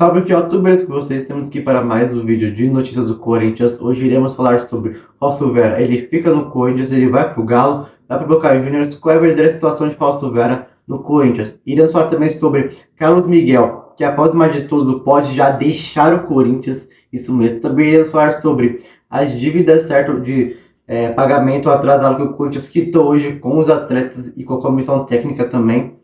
Salve, fiel, tudo bem com vocês? Temos aqui para mais um vídeo de notícias do Corinthians. Hoje iremos falar sobre Fausto Vera. Ele fica no Corinthians, ele vai pro Galo, vai pro Boca Juniors. Qual é a verdadeira situação de Fausto Vera no Corinthians? Iremos falar também sobre Carlos Miguel, que após o majestoso pode já deixar o Corinthians. Isso mesmo. Também iremos falar sobre as dívidas, certo, de pagamento atrasado que o Corinthians quitou hoje com os atletas e com a comissão técnica também.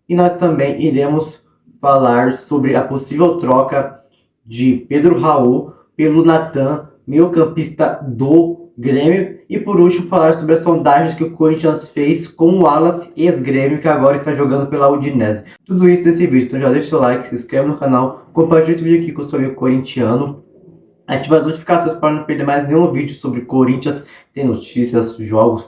E nós também iremos falar sobre a possível troca de Pedro Raul pelo Natan, meio-campista do Grêmio. E por último, falar sobre as sondagens que o Corinthians fez com o Wallace, ex-Grêmio, que agora está jogando pela Udinese. Tudo isso nesse vídeo, então já deixa o seu like, se inscreve no canal, compartilha esse vídeo aqui com o seu amigo corintiano. Ative as notificações para não perder mais nenhum vídeo sobre Corinthians. Tem notícias, jogos,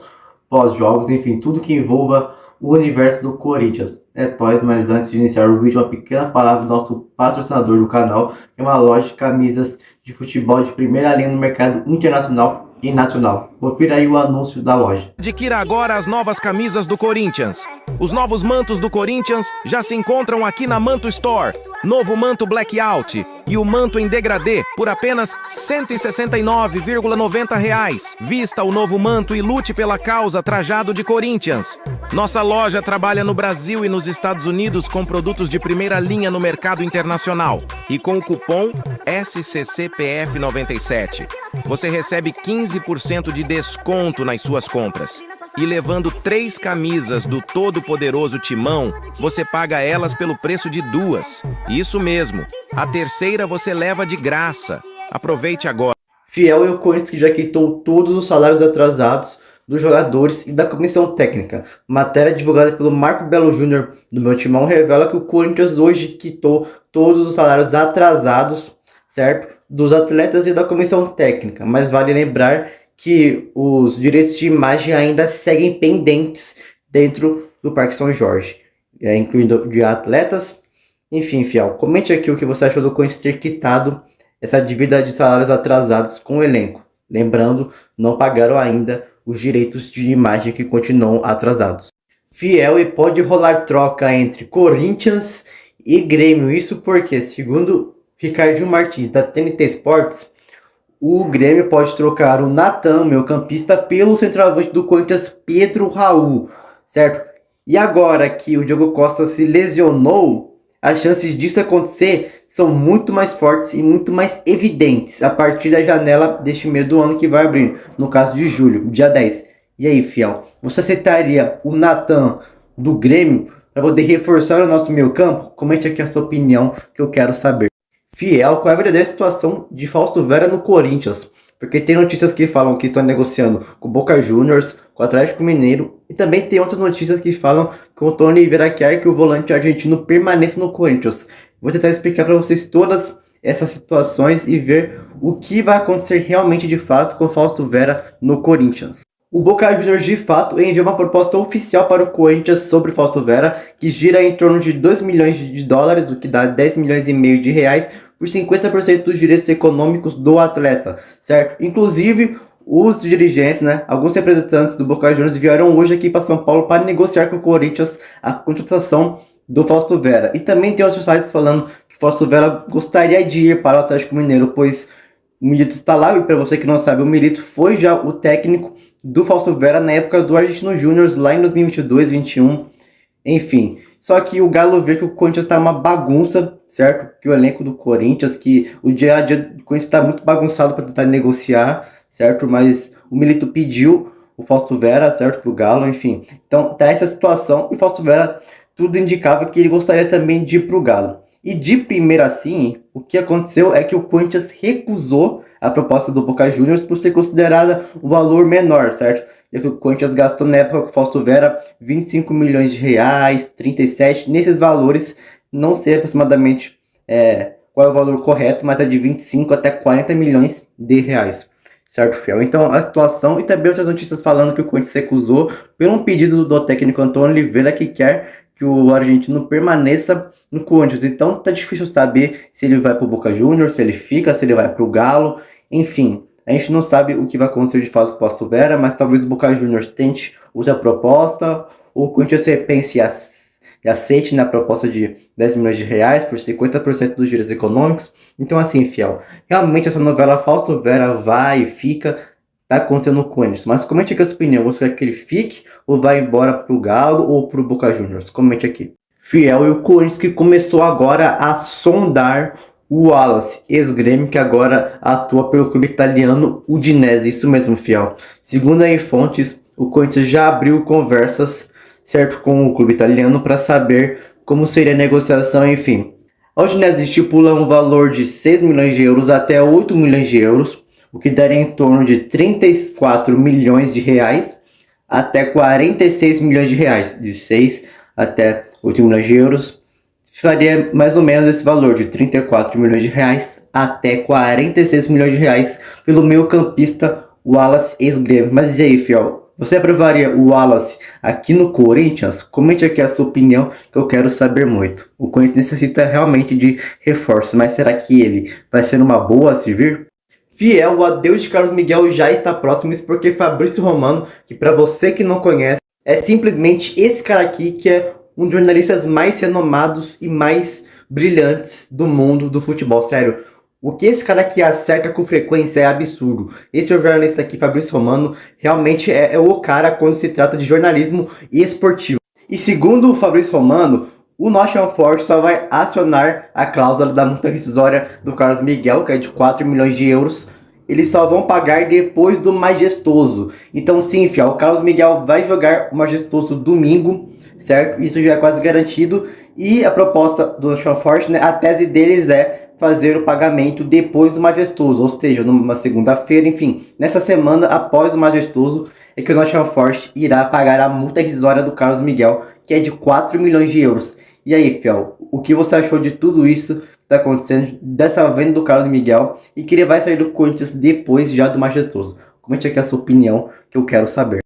pós-jogos, enfim, tudo que envolva o universo do Corinthians. É nóis, mas antes de iniciar o vídeo, uma pequena palavra do nosso patrocinador do canal, que é uma loja de camisas de futebol de primeira linha no mercado internacional e nacional. Confira aí o anúncio da loja. Adquira agora as novas camisas do Corinthians. Os novos mantos do Corinthians já se encontram aqui na Manto Store. Novo manto Blackout e o manto em degradê por apenas R$ 169,90. Vista o novo manto e lute pela causa trajado de Corinthians. Nossa loja trabalha no Brasil e nos Estados Unidos com produtos de primeira linha no mercado internacional. E com o cupom SCCPF97, você recebe 15% de desconto nas suas compras. E levando 3 camisas do todo-poderoso Timão, você paga elas pelo preço de 2. Isso mesmo, a terceira você leva de graça. Aproveite agora. Fiel é o Corinthians que já quitou todos os salários atrasados dos jogadores e da comissão técnica. Matéria divulgada pelo Marco Belo Júnior do Meu Timão revela que o Corinthians hoje quitou todos os salários atrasados, certo? Dos atletas e da comissão técnica. Mas vale lembrar que os direitos de imagem ainda seguem pendentes dentro do Parque São Jorge, incluindo de atletas. Enfim, fiel, comente aqui o que você achou do Corinthians ter quitado essa dívida de salários atrasados com o elenco. Lembrando, não pagaram ainda os direitos de imagem que continuam atrasados. Fiel, e pode rolar troca entre Corinthians e Grêmio. Isso porque, segundo Ricardinho Martins, da TNT Sports, o Grêmio pode trocar o Natan, meio-campista, pelo centroavante do Corinthians, Pedro Raul, certo? E agora que o Diogo Costa se lesionou, as chances disso acontecer são muito mais fortes e muito mais evidentes a partir da janela deste meio do ano que vai abrir, no caso de julho, dia 10. E aí, fiel, você aceitaria o Natan do Grêmio para poder reforçar o nosso meio-campo? Comente aqui a sua opinião, que eu quero saber. Fiel, qual é a verdadeira situação de Fausto Vera no Corinthians? Porque tem notícias que falam que estão negociando com o Boca Juniors, com o Atlético Mineiro, e também tem outras notícias que falam que o Tony Oliveira quer que o volante argentino permaneça no Corinthians. Vou tentar explicar para vocês todas essas situações e ver o que vai acontecer realmente de fato com o Fausto Vera no Corinthians. O Boca Juniors de fato enviou uma proposta oficial para o Corinthians sobre Fausto Vera, que gira em torno de 2 milhões de dólares, o que dá 10 milhões e meio de reais, por 50% dos direitos econômicos do atleta, certo? Inclusive, os dirigentes, alguns representantes do Boca Juniors vieram hoje aqui para São Paulo para negociar com o Corinthians a contratação do Fausto Vera. E também tem outros sites falando que Fausto Vera gostaria de ir para o Atlético Mineiro, pois o Milito está lá, e para você que não sabe, o Milito foi já o técnico do Fausto Vera na época do Argentino Júnior, lá em 2022, 2021, enfim. Só que o Galo vê que o Corinthians está uma bagunça, certo? Que o elenco do Corinthians, que o dia a dia do Corinthians está muito bagunçado para tentar negociar, certo? Mas o Milito pediu o Fausto Vera, certo? Para o Galo, enfim. Então tá essa situação, e o Fausto Vera, tudo indicava que ele gostaria também de ir para o Galo. E de primeira assim, o que aconteceu é que o Corinthians recusou a proposta do Boca Juniors por ser considerada um valor menor, certo? Já que o Corinthians gastou na época com o Fausto Vera 25 milhões de reais, 37, nesses valores, não sei aproximadamente qual é o valor correto, mas é de 25 até 40 milhões de reais, certo, fiel? Então a situação, e também outras notícias falando que o Corinthians recusou por um pedido do técnico Antônio Oliveira, que quer que o argentino permaneça no Corinthians. Então tá difícil saber se ele vai para o Boca Juniors, se ele fica, se ele vai para o Galo, enfim. A gente não sabe o que vai acontecer de fato com o Fausto Vera, mas talvez o Boca Juniors tente outra proposta, ou o Corinthians repense e aceite na proposta de 10 milhões de reais por 50% dos direitos econômicos. Então assim, fiel, realmente essa novela Fausto Vera vai e fica, tá acontecendo com o Corinthians. Mas comente aqui a sua opinião, você quer que ele fique ou vai embora pro Galo ou pro Boca Juniors? Comente aqui. Fiel, e o Corinthians que começou agora a sondar o Wallace, ex-Grêmio, que agora atua pelo clube italiano Udinese. Isso mesmo, fiel. Segundo aí fontes, o Corinthians já abriu conversas, certo, com o clube italiano para saber como seria a negociação, enfim. A Udinese estipula um valor de 6 milhões de euros até 8 milhões de euros, o que daria em torno de 34 milhões de reais até 46 milhões de reais, de 6 até 8 milhões de euros. Faria mais ou menos esse valor de 34 milhões de reais até 46 milhões de reais pelo meio-campista Wallace, ex-Grêmio. Mas e aí, fiel? Você aprovaria o Wallace aqui no Corinthians? Comente aqui a sua opinião, que eu quero saber muito. O Corinthians necessita realmente de reforço, mas será que ele vai ser uma boa a se vir? Fiel, o adeus de Carlos Miguel já está próximo, isso porque Fabrício Romano, que para você que não conhece, é simplesmente esse cara aqui que é um dos jornalistas mais renomados e mais brilhantes do mundo do futebol. Sério, o que esse cara aqui acerta com frequência é absurdo. Esse jornalista aqui, Fabrício Romano, realmente é o cara quando se trata de jornalismo esportivo. E segundo o Fabrício Romano, o Nottingham Forest só vai acionar a cláusula da multa rescisória do Carlos Miguel, que é de 4 milhões de euros. Eles só vão pagar depois do Majestoso. Então sim, fiel, o Carlos Miguel vai jogar o Majestoso domingo, certo? Isso já é quase garantido. E a proposta do Nottingham Forest, né, a tese deles é fazer o pagamento depois do Majestoso, ou seja, numa segunda-feira, enfim, nessa semana após o Majestoso, é que o Nottingham Forest irá pagar a multa rescisória do Carlos Miguel, que é de 4 milhões de euros. E aí, fiel, o que você achou de tudo isso que está acontecendo, dessa venda do Carlos Miguel, e que ele vai sair do Corinthians depois já do Majestoso? Comente aqui a sua opinião, que eu quero saber.